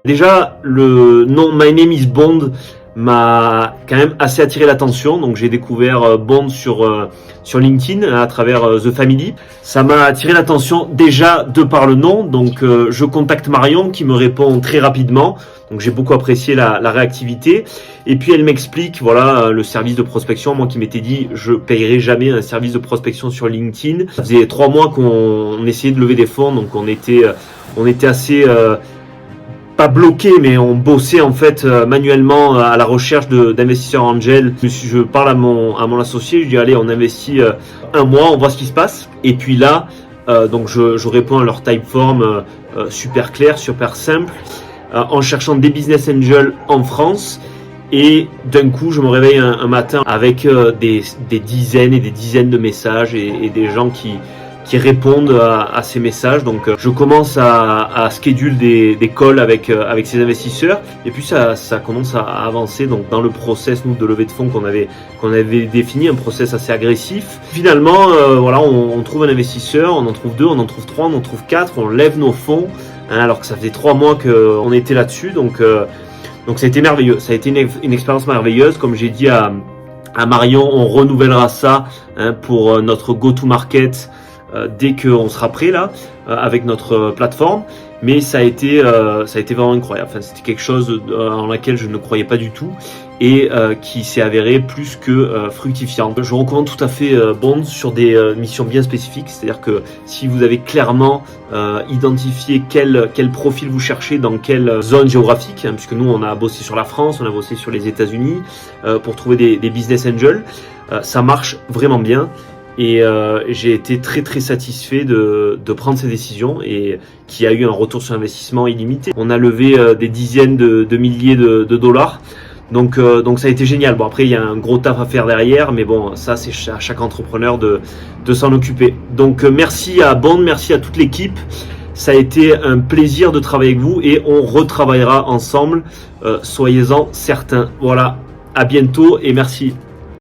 Déjà, le nom My Name is Bond m'a quand même assez attiré l'attention. Donc j'ai découvert Bond sur LinkedIn à travers The Family. Ça m'a attiré l'attention déjà de par le nom. Donc je contacte Marion qui me répond très rapidement. Donc j'ai beaucoup apprécié la réactivité. Et puis elle m'explique voilà le service de prospection. Moi qui m'étais dit je payerai jamais un service de prospection sur LinkedIn. Ça faisait 3 mois qu'on essayait de lever des fonds. Donc on était assez pas bloqué, mais on bossait en fait manuellement à la recherche d'investisseurs angels. Je parle à mon associé, je dis allez on investit 1 mois, on voit ce qui se passe. Et puis là, donc je réponds à leur typeform super clair, super simple, en cherchant des business angels en France. Et d'un coup, je me réveille un matin avec des dizaines et des dizaines de messages et des gens qui répondent à ces messages. Donc je commence à schedule des calls avec ces investisseurs et puis ça commence à avancer donc dans le process nous de levée de fonds qu'on avait défini, un process assez agressif. Finalement voilà, on trouve un investisseur, on en trouve 2, on en trouve 3, on en trouve 4, on lève nos fonds alors que ça faisait 3 mois qu'on était là-dessus. Donc ça a été merveilleux, ça a été une expérience merveilleuse. Comme j'ai dit à Marion, on renouvellera ça pour notre go-to-market dès qu'on sera prêt là avec notre plateforme. Mais ça a été vraiment incroyable. Enfin, c'était quelque chose en laquelle je ne croyais pas du tout et qui s'est avéré plus que fructifiant. Je recommande tout à fait Bond sur des missions bien spécifiques. C'est-à-dire que si vous avez clairement identifié quel profil vous cherchez dans quelle zone géographique, puisque nous on a bossé sur la France, on a bossé sur les États-Unis pour trouver des business angels, ça marche vraiment bien. Et j'ai été très très satisfait de prendre ces décisions et qui a eu un retour sur investissement illimité. On a levé des dizaines de milliers de dollars. Donc ça a été génial. Bon après il y a un gros taf à faire derrière, mais bon ça c'est à chaque entrepreneur de s'en occuper. Donc merci à Bond, merci à toute l'équipe. Ça a été un plaisir de travailler avec vous et on retravaillera ensemble. Soyez-en certains. Voilà, à bientôt et merci.